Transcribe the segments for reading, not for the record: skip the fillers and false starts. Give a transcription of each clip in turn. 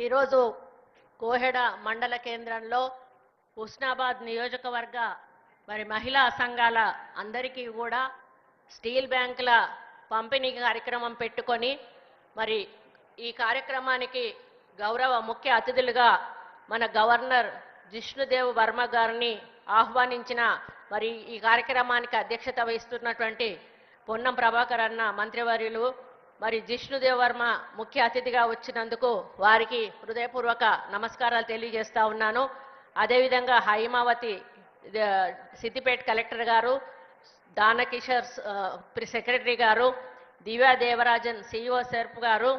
ఈరోజు కోహెడ మండల కేంద్రంలో హుస్నాబాద్ నియోజకవర్గ మరి మహిళా సంఘాల అందరికీ కూడా స్టీల్ బ్యాంకుల పంపిణీ కార్యక్రమం పెట్టుకొని మరి ఈ కార్యక్రమానికి గౌరవ ముఖ్య అతిథులుగా మన గవర్నర్ జిష్ణుదేవ్ వర్మ గారిని ఆహ్వానించిన మరి ఈ కార్యక్రమానికి అధ్యక్షత వహిస్తున్నటువంటి పొన్నం ప్రభాకర్ అన్న మంత్రివర్యులు మరి జిష్ణుదేవ్ వర్మ ముఖ్య అతిథిగా వచ్చినందుకు వారికి హృదయపూర్వక నమస్కారాలు తెలియజేస్తా ఉన్నాను. అదేవిధంగా హైమావతి సిద్దిపేట కలెక్టర్ గారు, దానకిషోర్ సెక్రటరీ గారు, దివ్యా దేవరాజన్ సిఇఓ సెర్ప్ గారు,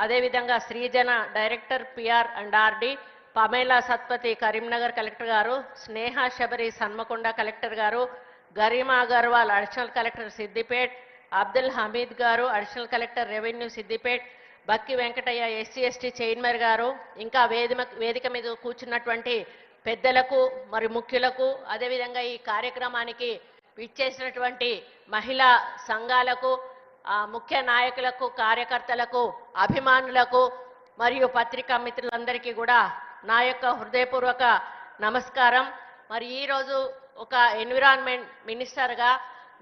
అదేవిధంగా Srijana director PR and RD, Pamela Satpathy Karimnagar collector గారు, స్నేహ శబరి హన్మకొండ కలెక్టర్ గారు, గరిమా అగర్వాల్ అడిషనల్ కలెక్టర్ సిద్దిపేట్, అబ్దుల్ హమీద్ గారు additional collector revenue Siddipet, Bakki Venkataiah SC ST chairman గారు, ఇంకా వేదిక మీద కూర్చున్నటువంటి పెద్దలకు మరి ముఖ్యులకు, అదేవిధంగా ఈ కార్యక్రమానికి విచ్చేసినటువంటి మహిళా సంఘాలకు, ముఖ్య నాయకులకు, కార్యకర్తలకు, అభిమానులకు మరియు పత్రికా మిత్రులందరికీ కూడా నా యొక్క హృదయపూర్వక నమస్కారం. మరి ఈరోజు ఒక ఎన్విరాన్మెంట్ మినిస్టర్గా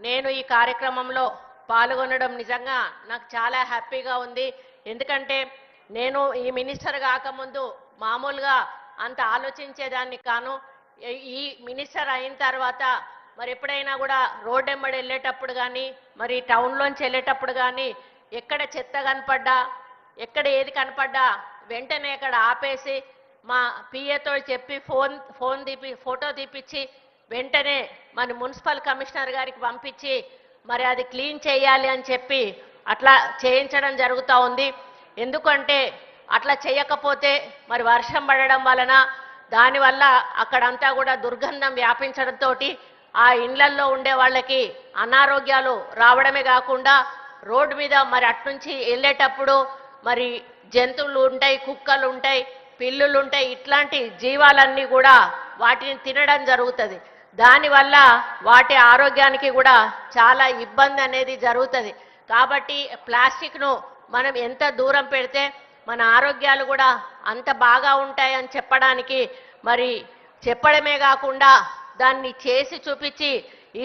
నేను ఈ కార్యక్రమంలో పాల్గొనడం నిజంగా నాకు చాలా హ్యాపీగా ఉంది. ఎందుకంటే నేను ఈ మినిస్టర్ కాకముందు మామూలుగా అంత ఆలోచించేదాన్ని కాను. ఈ మినిస్టర్ అయిన తర్వాత మరి ఎప్పుడైనా కూడా రోడ్ ఎంబడి వెళ్ళేటప్పుడు కానీ మరి టౌన్లోంచి వెళ్ళేటప్పుడు కానీ ఎక్కడ చెత్త కనపడ్డా, ఎక్కడ ఏది కనపడ్డా వెంటనే అక్కడ ఆపేసి మా పిఏతో చెప్పి ఫోటో తీపిచ్చి వెంటనే మన మున్సిపల్ కమిషనర్ గారికి పంపించి మరి అది క్లీన్ చేయాలి అని చెప్పి అట్లా చేయించడం జరుగుతూ ఉంది. ఎందుకంటే అట్లా చేయకపోతే మరి వర్షం పడడం వలన దానివల్ల అక్కడంతా కూడా దుర్గంధం వ్యాపించడంతో ఆ ఇండ్లల్లో ఉండే వాళ్ళకి అనారోగ్యాలు రావడమే కాకుండా రోడ్డు మీద మరి అట్నుంచి వెళ్ళేటప్పుడు మరి జంతువులు ఉంటాయి, కుక్కలు ఉంటాయి, పిల్లులు ఉంటాయి, ఇట్లాంటి జీవాలన్నీ కూడా వాటిని తినడం జరుగుతుంది. దానివల్ల వాటి ఆరోగ్యానికి కూడా చాలా ఇబ్బంది అనేది జరుగుతుంది. కాబట్టి ప్లాస్టిక్ను మనం ఎంత దూరం పెడితే మన ఆరోగ్యాలు కూడా అంత బాగా ఉంటాయని చెప్పడానికి మరి చెప్పడమే కాకుండా దాన్ని చేసి చూపించి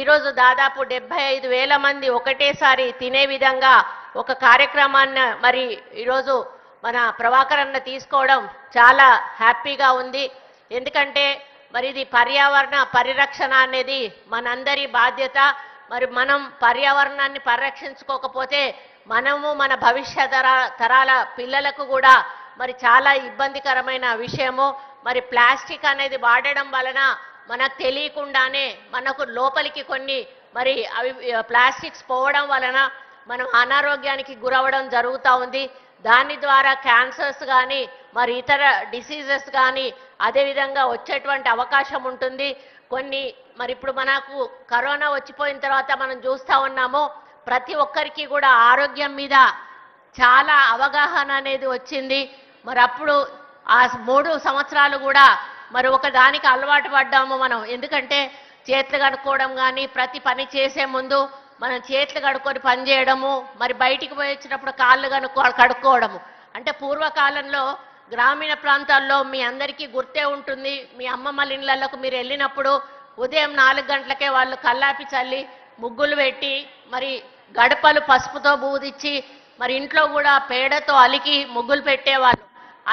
ఈరోజు దాదాపు 75,000 మంది ఒకటేసారి తినే విధంగా ఒక కార్యక్రమాన్ని మరి ఈరోజు మన ప్రభాకర్ అన్న తీసుకోవడం చాలా హ్యాపీగా ఉంది. ఎందుకంటే మరి ఇది పర్యావరణ పరిరక్షణ అనేది మనందరి బాధ్యత. మరి మనం పర్యావరణాన్ని పరిరక్షించుకోకపోతే మనము మన భవిష్య తరాల పిల్లలకు కూడా మరి చాలా ఇబ్బందికరమైన విషయము. మరి ప్లాస్టిక్ అనేది వాడడం వలన మనకు తెలియకుండానే మనకు లోపలికి కొన్ని మరి అవి ప్లాస్టిక్స్ పోవడం వలన మనం అనారోగ్యానికి గురవడం జరుగుతూ ఉంది. దాని ద్వారా క్యాన్సర్స్ కానీ మరి ఇతర డిసీజెస్ కానీ అదేవిధంగా వచ్చేటువంటి అవకాశం ఉంటుంది. కొన్ని మరి ఇప్పుడు మనకు కరోనా వచ్చిపోయిన తర్వాత మనం చూస్తూ ఉన్నాము, ప్రతి ఒక్కరికి కూడా ఆరోగ్యం మీద చాలా అవగాహన అనేది వచ్చింది. మరి అప్పుడు ఆ 3 సంవత్సరాలు కూడా మరి ఒక దానికి అలవాటు పడ్డాము మనం. ఎందుకంటే చేతులు కడుక్కోవడం కానీ ప్రతి పని చేసే ముందు మనం చేతులు కడుక్కొని పని చేయడము, మరి బయటికి పోయి వచ్చినప్పుడు కాళ్ళు కడుక్కోవడము. అంటే పూర్వకాలంలో గ్రామీణ ప్రాంతాల్లో మీ అందరికీ గుర్తే ఉంటుంది, మీ అమ్మమ్మల ఇళ్ళకు మీరు వెళ్ళినప్పుడు ఉదయం 4 గంటలకే వాళ్ళు కల్లాపి చల్లి ముగ్గులు పెట్టి మరి గడపలు పసుపుతో బూదిచ్చి మరి ఇంట్లో కూడా పేడతో అలికి ముగ్గులు పెట్టేవాళ్ళు.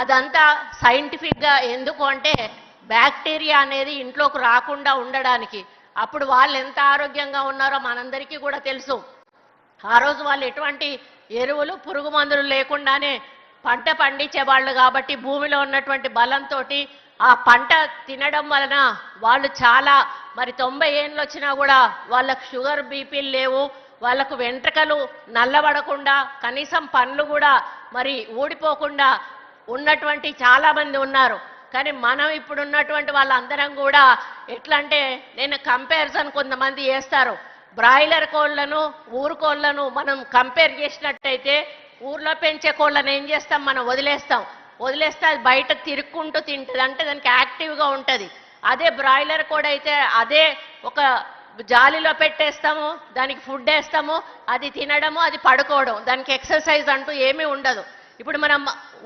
అదంతా సైంటిఫిక్గా ఎందుకు అంటే బ్యాక్టీరియా అనేది ఇంట్లోకి రాకుండా ఉండడానికి. అప్పుడు వాళ్ళు ఎంత ఆరోగ్యంగా ఉన్నారో మనందరికీ కూడా తెలుసు. ఆ రోజు వాళ్ళు ఎటువంటి ఎరువులు పురుగు మందులు లేకుండానే పంట పండించేవాళ్ళు. కాబట్టి భూమిలో ఉన్నటువంటి బలంతో ఆ పంట తినడం వలన వాళ్ళు చాలా మరి 90 ఏళ్ళు వచ్చినా కూడా వాళ్ళకు షుగర్ బీపీలు లేవు, వాళ్ళకు వెంట్రుకలు నల్లబడకుండా కనీసం పండ్లు కూడా మరి ఊడిపోకుండా ఉన్నటువంటి చాలామంది ఉన్నారు. కానీ మనం ఇప్పుడు ఉన్నటువంటి వాళ్ళందరం కూడా ఎట్లా అంటే నేను కంపారిజన్ కొంతమంది చేస్తారు, బ్రాయిలర్ కోళ్లను ఊరు కోళ్లను మనం కంపేర్ చేసినట్టయితే ఊర్లో పెంచే కోళ్ళను ఏం చేస్తాం, మనం వదిలేస్తే అది బయట తిరుక్కుంటూ తింటుంది, అంటే దానికి యాక్టివ్గా ఉంటుంది. అదే బ్రాయిలర్ కోడ్ అయితే అదే ఒక జాలిలో పెట్టేస్తాము, దానికి ఫుడ్ వేస్తాము, అది తినడము, అది పడుకోవడం, దానికి ఎక్సర్సైజ్ అంటూ ఏమీ ఉండదు. ఇప్పుడు మనం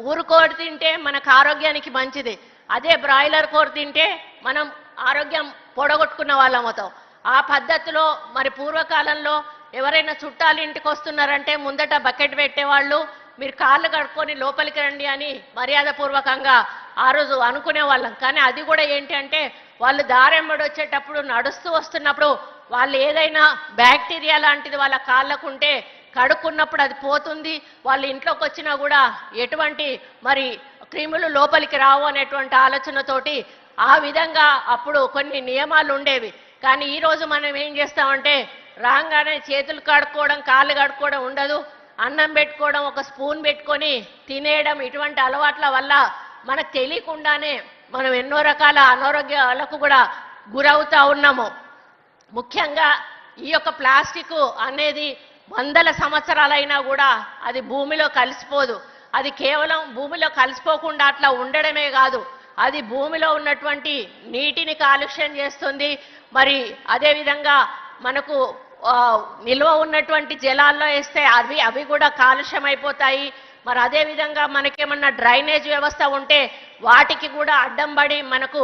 ఊరు కోడి తింటే మనకు ఆరోగ్యానికి మంచిది, అదే బ్రాయిలర్ కోడి తింటే మనం ఆరోగ్యం పొడగొట్టుకున్న వాళ్ళం అవుతాం. ఆ పద్ధతిలో మరి పూర్వకాలంలో ఎవరైనా చుట్టాలు ఇంటికి వస్తున్నారంటే ముందట బకెట్ పెట్టేవాళ్ళు, మీరు కాళ్ళు కడుక్కొని లోపలికి రండి అని మర్యాదపూర్వకంగా ఆ రోజు అనుకునే వాళ్ళం. కానీ అది కూడా ఏంటి అంటే వాళ్ళు దారెంబడి వచ్చేటప్పుడు నడుస్తూ వస్తున్నప్పుడు వాళ్ళు ఏదైనా బ్యాక్టీరియా లాంటిది వాళ్ళ కాళ్ళకుంటే కడుక్కున్నప్పుడు అది పోతుంది, వాళ్ళు ఇంట్లోకి వచ్చినా కూడా ఎటువంటి మరి క్రిములు లోపలికి రావు అనేటువంటి ఆలోచనతోటి ఆ విధంగా అప్పుడు కొన్ని నియమాలు ఉండేవి. కానీ ఈరోజు మనం ఏం చేస్తామంటే రాగానే చేతులు కడుక్కోవడం కాళ్ళు కడుక్కోవడం ఉండదు, అన్నం పెట్టుకోవడం ఒక స్పూన్ పెట్టుకొని తినేయడం, ఇటువంటి అలవాట్ల వల్ల మనకు తెలియకుండానే మనం ఎన్నో రకాల అనారోగ్యాలకు కూడా గురవుతా ఉన్నాము. ముఖ్యంగా ఈ యొక్క ప్లాస్టిక్ అనేది వందల సంవత్సరాలైనా కూడా అది భూమిలో కలిసిపోదు. అది కేవలం భూమిలో కలిసిపోకుండా అట్లా ఉండడమే కాదు, అది భూమిలో ఉన్నటువంటి నీటిని కాలుష్యం చేస్తుంది. మరి అదేవిధంగా మనకు నిల్వ ఉన్నటువంటి జలాల్లో వేస్తే అవి కూడా కాలుష్యం అయిపోతాయి. మరి అదేవిధంగా మనకేమన్నా డ్రైనేజ్ వ్యవస్థ ఉంటే వాటికి కూడా అడ్డం పడి మనకు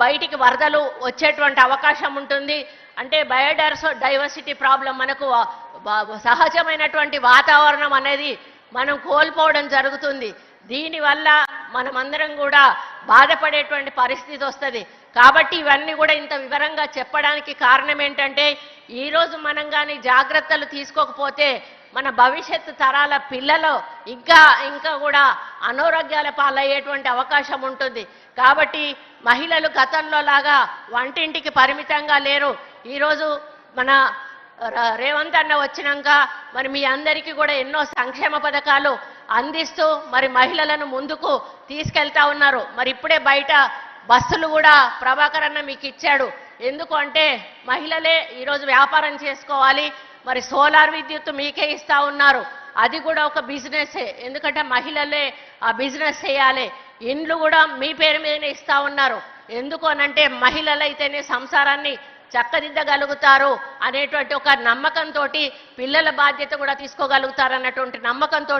బయటికి వరదలు వచ్చేటువంటి అవకాశం ఉంటుంది. అంటే డైవర్సిటీ ప్రాబ్లం, మనకు సహజమైనటువంటి వాతావరణం అనేది మనం కోల్పోవడం జరుగుతుంది. దీనివల్ల మనమందరం కూడా బాధపడేటువంటి పరిస్థితి వస్తుంది. కాబట్టి ఇవన్నీ కూడా ఇంత వివరంగా చెప్పడానికి కారణం ఏంటంటే ఈరోజు మనం కానీ జాగ్రత్తలు తీసుకోకపోతే మన భవిష్యత్తు తరాల పిల్లలు ఇంకా కూడా అనారోగ్యాల పాలయ్యేటువంటి అవకాశం ఉంటుంది. కాబట్టి మహిళలు గతంలో లాగా వంటింటికి పరిమితంగా లేరు. ఈరోజు మన రేవంత్ అన్న వచ్చినాక మరి మీ అందరికీ కూడా ఎన్నో సంక్షేమ పథకాలు అందిస్తూ మరి మహిళలను ముందుకు తీసుకెళ్తా ఉన్నారు. మరి ఇప్పుడే బయట బస్సులు కూడా ప్రభాకర్ అన్న మీకు ఇచ్చాడు. ఎందుకు అంటే మహిళలే ఈరోజు వ్యాపారం చేసుకోవాలి, మరి సోలార్ విద్యుత్ మీకే ఇస్తా ఉన్నారు, అది కూడా ఒక బిజినెసే, ఎందుకంటే మహిళలే ఆ బిజినెస్ చేయాలి. ఇండ్లు కూడా మీ పేరు మీదనే ఇస్తా ఉన్నారు. ఎందుకు అనంటే మహిళలైతేనే సంసారాన్ని చక్కదిద్దగలుగుతారు అనేటువంటి ఒక నమ్మకంతో, పిల్లల బాధ్యత కూడా తీసుకోగలుగుతారు అన్నటువంటి నమ్మకంతో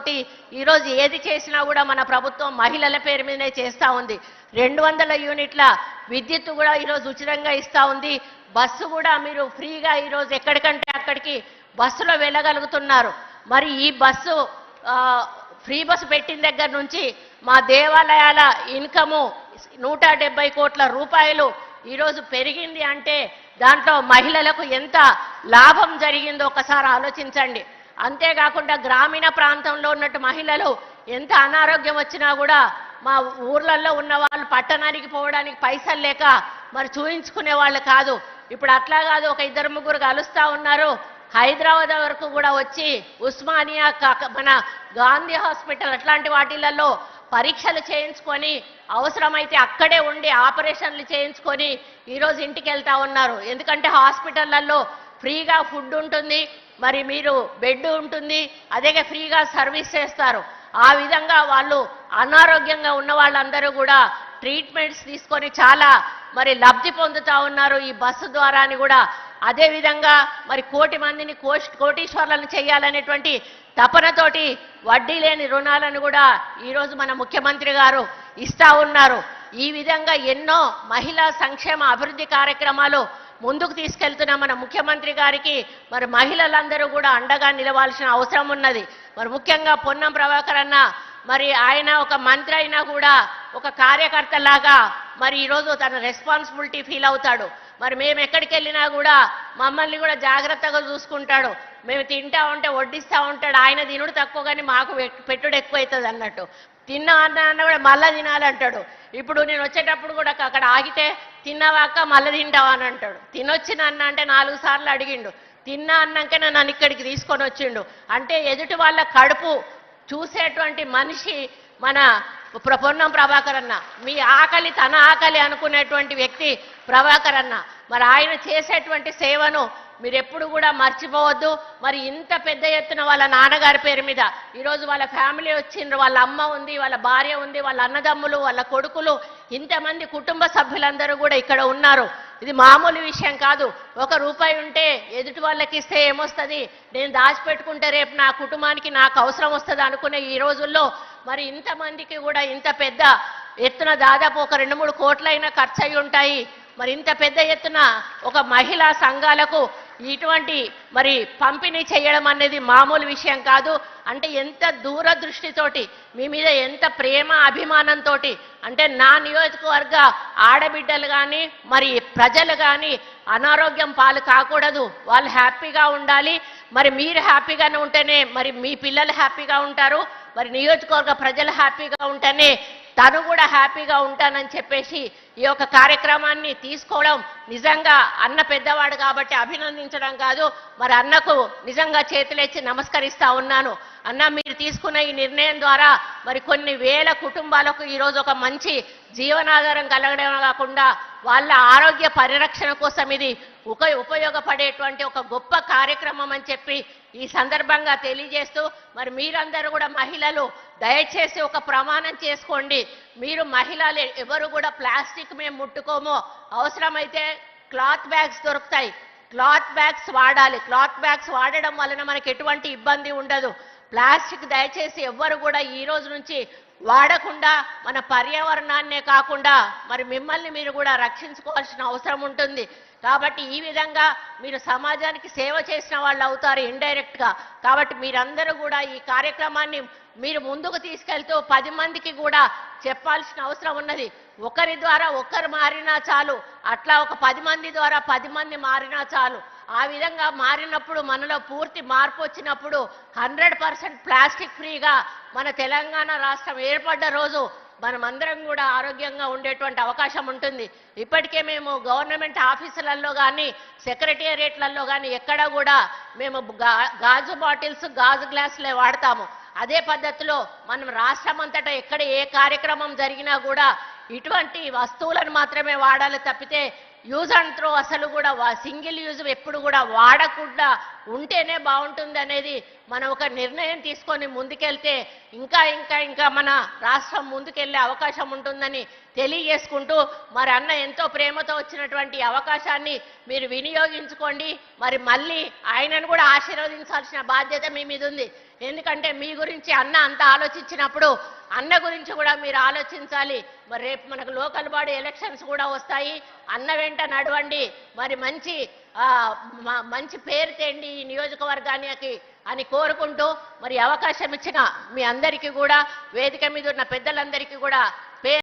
ఈరోజు ఏది చేసినా కూడా మన ప్రభుత్వం మహిళల పేరు మీదనే చేస్తూ ఉంది. 200 యూనిట్ల విద్యుత్ కూడా ఈరోజు ఉచితంగా ఇస్తూ ఉంది. బస్సు కూడా మీరు ఫ్రీగా ఈరోజు ఎక్కడికంటే అక్కడికి బస్సులో వెళ్ళగలుగుతున్నారు. మరి ఈ బస్సు ఫ్రీ బస్సు పెట్టిన దగ్గర నుంచి మా దేవాలయాల ఇన్కము 170 కోట్ల రూపాయలు ఈరోజు పెరిగింది అంటే దాంట్లో మహిళలకు ఎంత లాభం జరిగిందో ఒకసారి ఆలోచించండి. అంతేకాకుండా గ్రామీణ ప్రాంతంలో ఉన్నట్టు మహిళలు ఎంత అనారోగ్యం వచ్చినా కూడా మా ఊర్లలో ఉన్న వాళ్ళు పట్టణానికి పోవడానికి పైసలు లేక మరి చూయించుకునే వాళ్ళు కాదు. ఇప్పుడు అట్లా కాదు, ఒక 2-3 కలుస్తా ఉన్నారు. హైదరాబాద్ వరకు కూడా వచ్చి ఉస్మానియా మన గాంధీ హాస్పిటల్ అట్లాంటి వాటిలలో పరీక్షలు చేయించుకొని అవసరమైతే అక్కడే ఉండి ఆపరేషన్లు చేయించుకొని ఈరోజు ఇంటికి వెళ్తా ఉన్నారు. ఎందుకంటే హాస్పిటళ్లలో ఫ్రీగా ఫుడ్ ఉంటుంది, మరి మీరు బెడ్ ఉంటుంది, అదే ఫ్రీగా సర్వీస్ చేస్తారు. ఆ విధంగా వాళ్ళు అనారోగ్యంగా ఉన్న వాళ్ళందరూ కూడా ట్రీట్మెంట్స్ తీసుకొని చాలా మరి లబ్ధి పొందుతా ఉన్నారు ఈ బస్సు ద్వారా అని కూడా. అదేవిధంగా మరి 1 కోటి మందిని కోటీశ్వర్లను చేయాలనేటువంటి తపనతోటి వడ్డీ లేని రుణాలను కూడా ఈరోజు మన ముఖ్యమంత్రి గారు ఇస్తా ఉన్నారు. ఈ విధంగా ఎన్నో మహిళా సంక్షేమ అభివృద్ధి కార్యక్రమాలు ముందుకు తీసుకెళ్తున్న మన ముఖ్యమంత్రి గారికి మరి మహిళలందరూ కూడా అండగా నిలవాల్సిన అవసరం ఉన్నది. మరి ముఖ్యంగా పొన్నం ప్రభాకర్ అన్న మరి ఆయన ఒక మంత్రి అయినా కూడా ఒక కార్యకర్త లాగా మరి ఈరోజు తన రెస్పాన్సిబిలిటీ ఫీల్ అవుతాడు. మరి మేము ఎక్కడికి వెళ్ళినా కూడా మమ్మల్ని కూడా జాగ్రత్తగా చూసుకుంటాడు. మేము తింటా ఉంటే వడ్డిస్తూ ఉంటాడు. ఆయన తినుడు తక్కువ కానీ మాకు పెట్టుడు ఎక్కువ అవుతుంది అన్నట్టు. తిన్నా అన్న కూడా మళ్ళీ తినాలంటాడు. ఇప్పుడు నేను వచ్చేటప్పుడు కూడా అక్కడ ఆగితే తిన్నావాక మళ్ళీ తింటావా అని అంటాడు. తినొచ్చిన అన్న అంటే 4 సార్లు అడిగిండు. తిన్నా అన్నాకనే నన్ను ఇక్కడికి తీసుకొని వచ్చిండు. అంటే ఎదుటి వాళ్ళ కడుపు చూసేటువంటి మనిషి మన పొన్నం ప్రభాకర్ అన్న. మీ ఆకలి తన ఆకలి అనుకునేటువంటి వ్యక్తి ప్రభాకర్ అన్న. మరి ఆయన చేసేటువంటి సేవను మీరు ఎప్పుడు కూడా మర్చిపోవద్దు. మరి ఇంత పెద్ద ఎత్తున వాళ్ళ నాన్నగారి పేరు మీద ఈరోజు వాళ్ళ ఫ్యామిలీ వచ్చిండ్రు, వాళ్ళ అమ్మ ఉంది, వాళ్ళ భార్య ఉంది, వాళ్ళ అన్నదమ్ములు, వాళ్ళ కొడుకులు, ఇంతమంది కుటుంబ సభ్యులందరూ కూడా ఇక్కడ ఉన్నారు. ఇది మామూలు విషయం కాదు. ₹1 ఉంటే ఎదుటి వాళ్ళకి ఇస్తే ఏమొస్తుంది, నేను దాచిపెట్టుకుంటే రేపు నా కుటుంబానికి నాకు అవసరం వస్తుంది అనుకునే ఈ రోజుల్లో మరి ఇంతమందికి కూడా ఇంత పెద్ద ఎత్తున దాదాపు ఒక 2-3 కోట్లైనా ఖర్చు అయి ఉంటాయి. మరి ఇంత పెద్ద ఎత్తున ఒక మహిళా సంఘాలకు ఇటువంటి మరి పంపిణీ చేయడం అనేది మామూలు విషయం కాదు. అంటే ఎంత దూరదృష్టితోటి మీ మీద ఎంత ప్రేమ అభిమానంతో, అంటే నా నియోజకవర్గ ఆడబిడ్డలు కానీ మరి ప్రజలు కానీ అనారోగ్యం పాలు కాకూడదు, వాళ్ళు హ్యాపీగా ఉండాలి. మరి మీరు హ్యాపీగానే ఉంటేనే మరి మీ పిల్లలు హ్యాపీగా ఉంటారు, మరి నియోజకవర్గ ప్రజలు హ్యాపీగా ఉంటేనే తను కూడా హ్యాపీగా ఉంటానని చెప్పేసి ఈ యొక్క కార్యక్రమాన్ని తీసుకోవడం నిజంగా అన్న పెద్దవాడు కాబట్టి అభినందించడం కాదు, మరి అన్నకు నిజంగా చేతులెత్తి నమస్కరిస్తా ఉన్నాను. అన్న, మీరు తీసుకున్న ఈ నిర్ణయం ద్వారా మరి కొన్ని వేల కుటుంబాలకు ఈరోజు ఒక మంచి జీవనాధారం కలగడం కాకుండా వాళ్ళ ఆరోగ్య పరిరక్షణ కోసం ఇది ఉపయోగపడేటువంటి ఒక గొప్ప కార్యక్రమం అని చెప్పి ఈ సందర్భంగా తెలియజేస్తూ, మరి మీరందరూ కూడా మహిళలు దయచేసి ఒక ప్రమాణం చేసుకోండి. మీరు మహిళలు ఎవరు కూడా ప్లాస్టిక్ మేము ముట్టుకోమో, అవసరమైతే క్లాత్ బ్యాగ్స్ దొరుకుతాయి, క్లాత్ బ్యాగ్స్ వాడాలి. క్లాత్ బ్యాగ్స్ వాడడం వలన మనకి ఎటువంటి ఇబ్బంది ఉండదు. ప్లాస్టిక్ దయచేసి ఎవ్వరు కూడా ఈ రోజు నుంచి వాడకుండా మన పర్యావరణాన్నే కాకుండా మరి మిమ్మల్ని మీరు కూడా రక్షించుకోవాల్సిన అవసరం ఉంటుంది. కాబట్టి ఈ విధంగా మీరు సమాజానికి సేవ చేసిన వాళ్ళు అవుతారు ఇండైరెక్ట్గా. కాబట్టి మీరందరూ కూడా ఈ కార్యక్రమాన్ని మీరు ముందుకు తీసుకెళ్తూ 10 మందికి కూడా చెప్పాల్సిన అవసరం ఉన్నది. ఒకరి ద్వారా ఒకరు మారినా చాలు, అట్లా ఒక 10 మంది ద్వారా 10 మంది మారినా చాలు. ఆ విధంగా మారినప్పుడు మనలో పూర్తి మార్పు వచ్చినప్పుడు 100% ప్లాస్టిక్ ఫ్రీగా మన తెలంగాణ రాష్ట్రం ఏర్పడ్డ రోజు మనమందరం కూడా ఆరోగ్యంగా ఉండేటువంటి అవకాశం ఉంటుంది. ఇప్పటికే మేము గవర్నమెంట్ ఆఫీసులలో కానీ సెక్రటేరియట్లలో కానీ ఎక్కడ కూడా మేము గాజు బాటిల్స్ గాజు గ్లాసులే వాడతాము. అదే పద్ధతిలో మనం రాష్ట్రం అంతటా ఎక్కడ ఏ కార్యక్రమం జరిగినా కూడా ఇటువంటి వస్తువులను మాత్రమే వాడాలి తప్పితే యూజ్ అండ్ త్రో అసలు కూడా సింగిల్ యూజ్ ఎప్పుడు కూడా వాడకుండా ఉంటేనే బాగుంటుంది అనేది మనం ఒక నిర్ణయం తీసుకొని ముందుకెళ్తే ఇంకా ఇంకా ఇంకా మన రాష్ట్రం ముందుకెళ్లే అవకాశం ఉంటుందని తెలియజేసుకుంటూ, మరి అన్న ఎంతో ప్రేమతో వచ్చినటువంటి అవకాశాన్ని మీరు వినియోగించుకోండి. మరి మళ్ళీ ఆయనను కూడా ఆశీర్వదించాల్సిన బాధ్యత మీ మీద ఉంది. ఎందుకంటే మీ గురించి అన్న అంత ఆలోచించినప్పుడు అన్న గురించి కూడా మీరు ఆలోచించాలి. మరి రేపు మనకు లోకల్ బాడీ ఎలక్షన్స్ కూడా వస్తాయి, అన్న వెంట నడవండి, మరి మంచి పేరు తేండి ఈ నియోజకవర్గానికి అని కోరుకుంటూ, మరి అవకాశం ఇచ్చిన మీ అందరికీ కూడా వేదిక మీద ఉన్న పెద్దలందరికీ కూడా